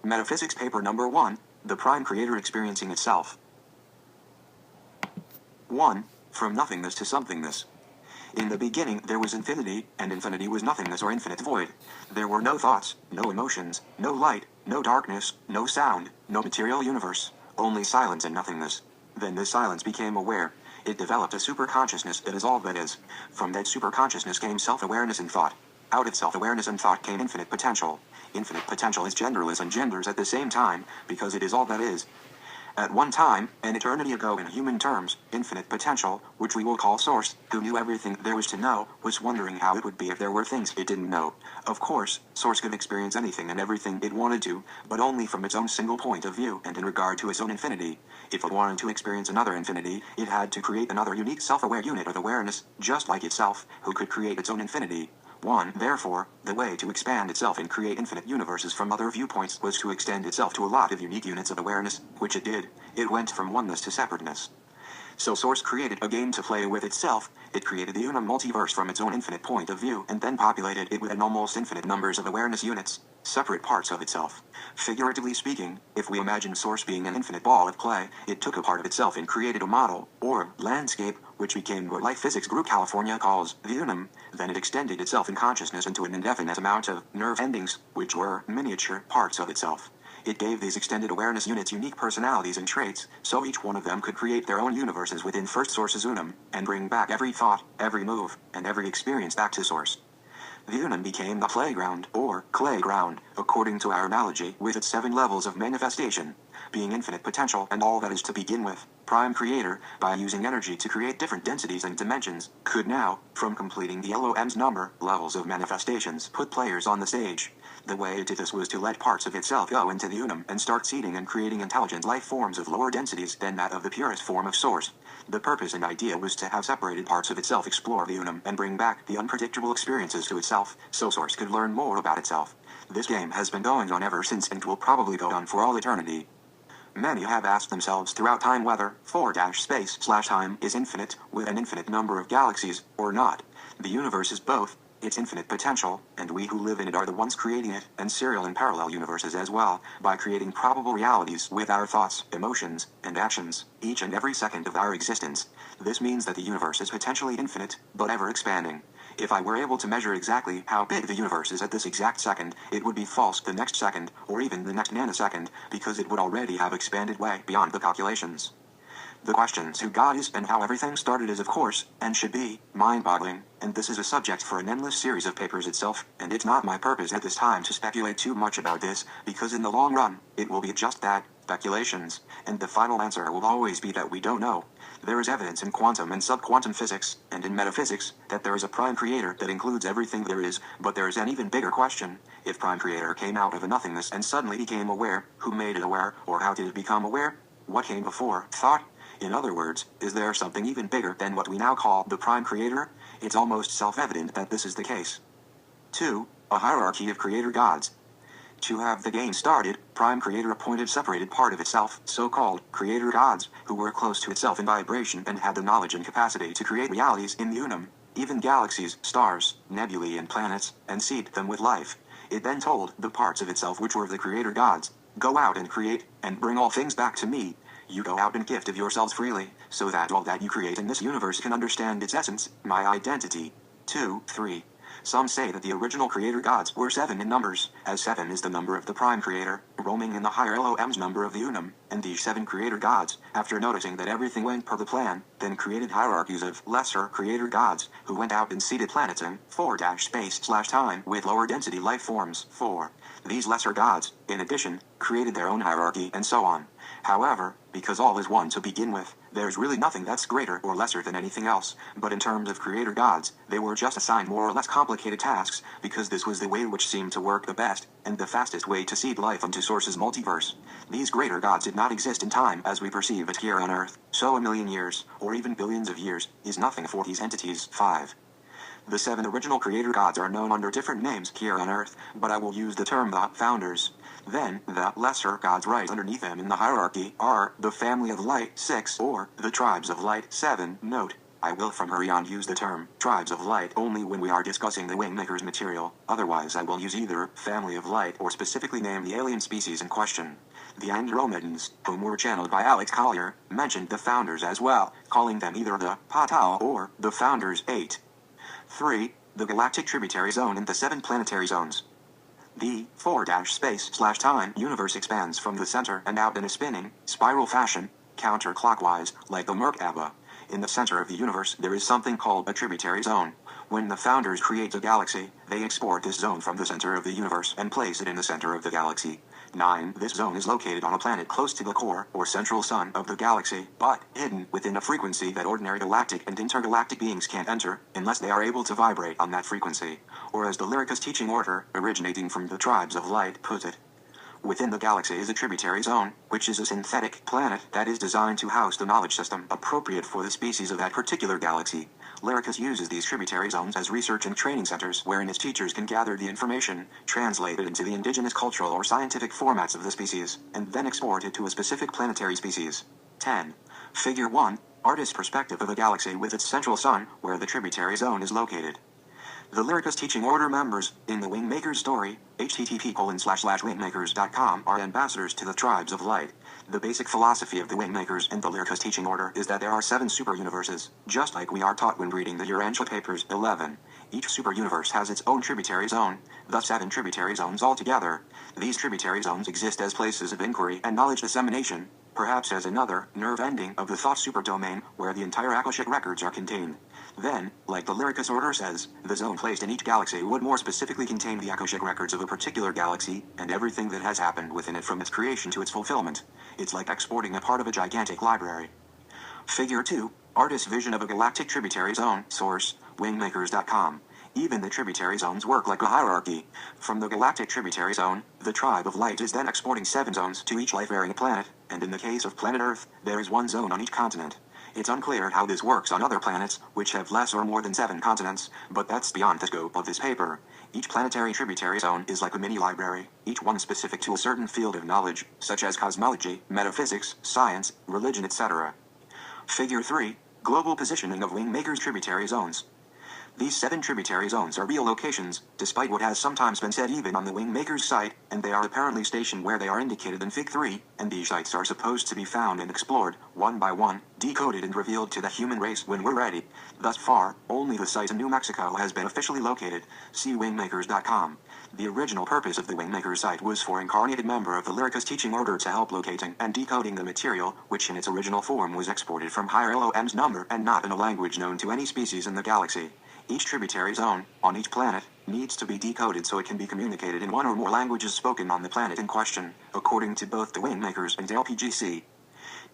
Metaphysics paper number 1, the prime creator experiencing itself. 1. From nothingness to somethingness. In the beginning there was infinity, and infinity was nothingness or infinite void. There were no thoughts, no emotions, no light, no darkness, no sound, no material universe, only silence and nothingness. Then this silence became aware. It developed a superconsciousness that is all that is. From that superconsciousness came self-awareness and thought. Out of self-awareness and thought came infinite potential. Infinite potential is genderless and genders at the same time, because it is all that is. At one time, an eternity ago in human terms, infinite potential, which we will call Source, who knew everything there was to know, was wondering how it would be if there were things it didn't know. Of course, Source could experience anything and everything it wanted to, but only from its own single point of view and in regard to its own infinity. If it wanted to experience another infinity, it had to create another unique self-aware unit of awareness, just like itself, who could create its own infinity. 1. Therefore, the way to expand itself and create infinite universes from other viewpoints was to extend itself to a lot of unique units of awareness, which it did. It went from oneness to separateness. So Source created a game to play with itself. It created the Unum multiverse from its own infinite point of view and then populated it with an almost infinite numbers of awareness units, separate parts of itself. Figuratively speaking, if we imagine Source being an infinite ball of clay, it took a part of itself and created a model, or landscape, which became what Life Physics Group California calls the Unum. Then it extended itself in consciousness into an indefinite amount of nerve endings, which were miniature parts of itself. It gave these extended awareness units unique personalities and traits, so each one of them could create their own universes within First Source's Unum, and bring back every thought, every move, and every experience back to Source. The Unum became the playground, or clay ground, according to our analogy, with its 7 levels of manifestation. Being infinite potential and all that is to begin with, Prime Creator, by using energy to create different densities and dimensions, could now, from completing the LOM's number, levels of manifestations, put players on the stage. The way it did this was to let parts of itself go into the Unum and start seeding and creating intelligent life forms of lower densities than that of the purest form of Source. The purpose and idea was to have separated parts of itself explore the Unum and bring back the unpredictable experiences to itself, so Source could learn more about itself. This game has been going on ever since and will probably go on for all eternity. Many have asked themselves throughout time whether 4-space/time is infinite, with an infinite number of galaxies, or not. The universe is both. Its infinite potential, and we who live in it are the ones creating it, and serial and parallel universes as well, by creating probable realities with our thoughts, emotions, and actions, each and every second of our existence. This means that the universe is potentially infinite, but ever expanding. If I were able to measure exactly how big the universe is at this exact second, it would be false the next second, or even the next nanosecond, because it would already have expanded way beyond the calculations. The questions who God is and how everything started is of course, and should be, mind-boggling, and this is a subject for an endless series of papers itself, and it's not my purpose at this time to speculate too much about this, because in the long run, it will be just that, speculations, and the final answer will always be that we don't know. There is evidence in quantum and sub-quantum physics, and in metaphysics, that there is a prime creator that includes everything there is, but there is an even bigger question. If prime creator came out of a nothingness and suddenly became aware, who made it aware, or how did it become aware? What came before thought? In other words, is there something even bigger than what we now call the prime creator? It's almost self-evident that this is the case. 2. A hierarchy of creator gods. To have the game started, prime creator appointed separated part of itself, so-called creator gods, who were close to itself in vibration and had the knowledge and capacity to create realities in the Unum, even galaxies, stars, nebulae and planets, and seed them with life. It then told the parts of itself which were the creator gods, go out and create, and bring all things back to me. You go out and gift of yourselves freely, so that all that you create in this universe can understand its essence, my identity. 2, 3. Some say that the original creator gods were 7 in numbers, as 7 is the number of the prime creator, roaming in the higher LOM's number of the Unum, and these 7 creator gods, after noticing that everything went per the plan, then created hierarchies of lesser creator gods, who went out and seeded planets in 4-space/time with lower density life forms. 4. These lesser gods, in addition, created their own hierarchy and so on. However, because all is one to begin with, there's really nothing that's greater or lesser than anything else, but in terms of creator gods, they were just assigned more or less complicated tasks, because this was the way which seemed to work the best, and the fastest way to seed life into Source's multiverse. These greater gods did not exist in time as we perceive it here on Earth, so a million years, or even billions of years, is nothing for these entities. 5. The 7 original creator gods are known under different names here on Earth, but I will use the term the founders. Then, the lesser gods right underneath them in the hierarchy are the family of light 6 or the tribes of light 7. Note, I will from here on use the term tribes of light only when we are discussing the Wingmaker's material, otherwise I will use either family of light or specifically name the alien species in question. The Andromedans, whom were channeled by Alex Collier, mentioned the Founders as well, calling them either the Patao or the Founders 8. 3. The Galactic Tributary Zone and the 7 Planetary Zones. The 4-space/time universe expands from the center and out in a spinning, spiral fashion, counterclockwise, like the Merkaba. In the center of the universe there is something called a tributary zone. When the Founders create a galaxy, they export this zone from the center of the universe and place it in the center of the galaxy. 9. This zone is located on a planet close to the core, or central sun, of the galaxy, but hidden within a frequency that ordinary galactic and intergalactic beings can't enter, unless they are able to vibrate on that frequency. Or as the Lyricus teaching order, originating from the tribes of light, puts it, within the galaxy is a tributary zone, which is a synthetic planet that is designed to house the knowledge system appropriate for the species of that particular galaxy. Lyricus uses these tributary zones as research and training centers wherein its teachers can gather the information, translate it into the indigenous cultural or scientific formats of the species, and then export it to a specific planetary species. 10. Figure 1. Artist's perspective of a galaxy with its central sun, where the tributary zone is located. The Lyricus teaching order members, in the Wingmaker's story, http://wingmakers.com, are ambassadors to the tribes of light. The basic philosophy of the Wingmakers and the Lyricus teaching order is that there are 7 super-universes, just like we are taught when reading the Urantia Papers 11. Each super-universe has its own tributary zone, thus 7 tributary zones altogether. These tributary zones exist as places of inquiry and knowledge dissemination, perhaps as another, nerve ending of the thought superdomain, where the entire Akashic records are contained. Then, like the Lyricus order says, the zone placed in each galaxy would more specifically contain the Akashic records of a particular galaxy, and everything that has happened within it from its creation to its fulfillment. It's like exporting a part of a gigantic library. Figure 2. Artist's vision of a galactic tributary zone. Source, wingmakers.com. Even the tributary zones work like a hierarchy. From the galactic tributary zone, the tribe of light is then exporting 7 zones to each life-bearing planet, and in the case of planet Earth, there is 1 zone on each continent. It's unclear how this works on other planets, which have less or more than 7 continents, but that's beyond the scope of this paper. Each planetary tributary zone is like a mini-library, each one specific to a certain field of knowledge, such as cosmology, metaphysics, science, religion, etc. Figure 3. Global positioning of Wingmaker's tributary zones. These 7 tributary zones are real locations, despite what has sometimes been said even on the Wingmaker's site, and they are apparently stationed where they are indicated in Fig 3, and these sites are supposed to be found and explored, one by one, decoded and revealed to the human race when we're ready. Thus far, only the site in New Mexico has been officially located. See wingmakers.com. The original purpose of the Wingmaker site was for incarnated member of the Lyricus teaching order to help locating and decoding the material, which in its original form was exported from higher LOM's number and not in a language known to any species in the galaxy. Each tributary zone, on each planet, needs to be decoded so it can be communicated in one or more languages spoken on the planet in question, according to both the Wingmakers and LPGC.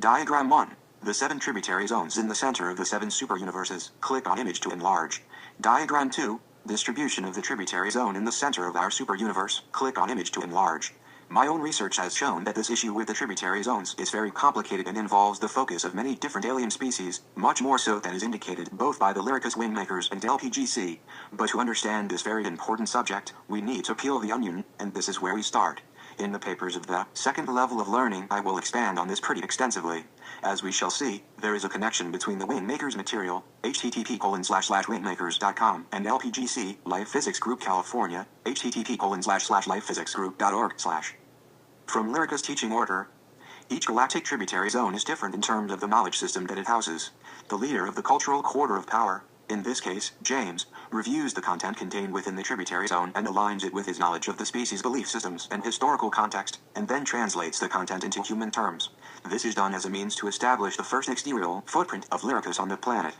Diagram 1. The 7 tributary zones in the center of the 7 super-universes. Click on image to enlarge. Diagram 2. Distribution of the tributary zone in the center of our super-universe. Click on image to enlarge. My own research has shown that this issue with the tributary zones is very complicated and involves the focus of many different alien species, much more so than is indicated both by the Lyricus Wingmakers and LPGC. But to understand this very important subject, we need to peel the onion, and this is where we start. In the papers of the second level of learning, I will expand on this pretty extensively. As we shall see, there is a connection between the Wingmakers material, http://wingmakers.com, and LPGC, Life Physics Group California, http://lifephysicsgroup.org/. From Lyricus teaching order. Each galactic tributary zone is different in terms of the knowledge system that it houses. The leader of the cultural quarter of power, in this case, James, reviews the content contained within the tributary zone and aligns it with his knowledge of the species' belief systems and historical context, and then translates the content into human terms. This is done as a means to establish the first exterior footprint of Lyricus on the planet.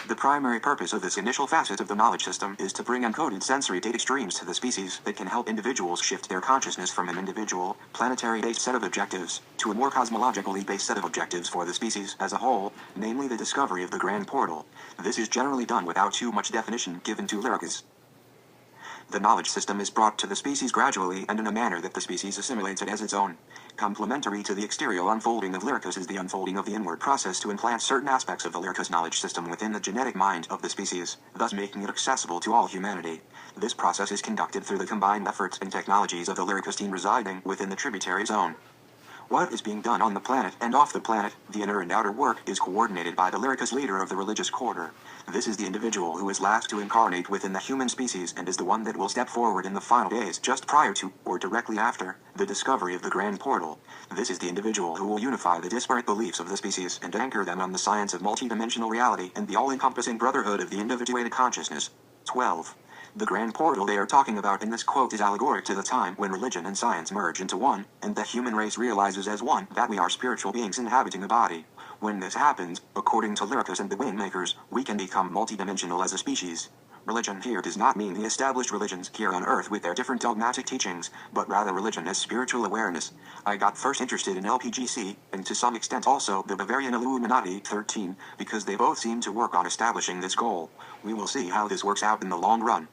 The primary purpose of this initial facet of the knowledge system is to bring encoded sensory data streams to the species that can help individuals shift their consciousness from an individual, planetary-based set of objectives, to a more cosmologically based set of objectives for the species as a whole, namely the discovery of the Grand Portal. This is generally done without too much definition given to Lyricus. The knowledge system is brought to the species gradually and in a manner that the species assimilates it as its own. Complementary to the exterior unfolding of Lyricus is the unfolding of the inward process to implant certain aspects of the Lyricus knowledge system within the genetic mind of the species, thus making it accessible to all humanity. This process is conducted through the combined efforts and technologies of the Lyricus team residing within the tributary zone. What is being done on the planet and off the planet, the inner and outer work, is coordinated by the Lyricus leader of the religious quarter. This is the individual who is last to incarnate within the human species and is the one that will step forward in the final days just prior to, or directly after, the discovery of the grand portal. This is the individual who will unify the disparate beliefs of the species and anchor them on the science of multidimensional reality and the all-encompassing brotherhood of the individuated consciousness. 12. The grand portal they are talking about in this quote is allegoric to the time when religion and science merge into one, and the human race realizes as one that we are spiritual beings inhabiting a body. When this happens, according to Lyricus and the Wingmakers, we can become multidimensional as a species. Religion here does not mean the established religions here on Earth with their different dogmatic teachings, but rather religion as spiritual awareness. I got first interested in LPGC, and to some extent also the Bavarian Illuminati 13, because they both seem to work on establishing this goal. We will see how this works out in the long run.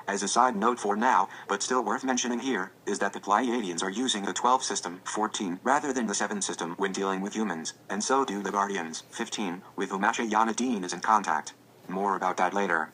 As a side note for now, but still worth mentioning here, is that the Pleiadians are using the 12 system, 14, rather than the 7 system when dealing with humans, and so do the Guardians, 15, with whom Asha Yana Dean is in contact. More about that later.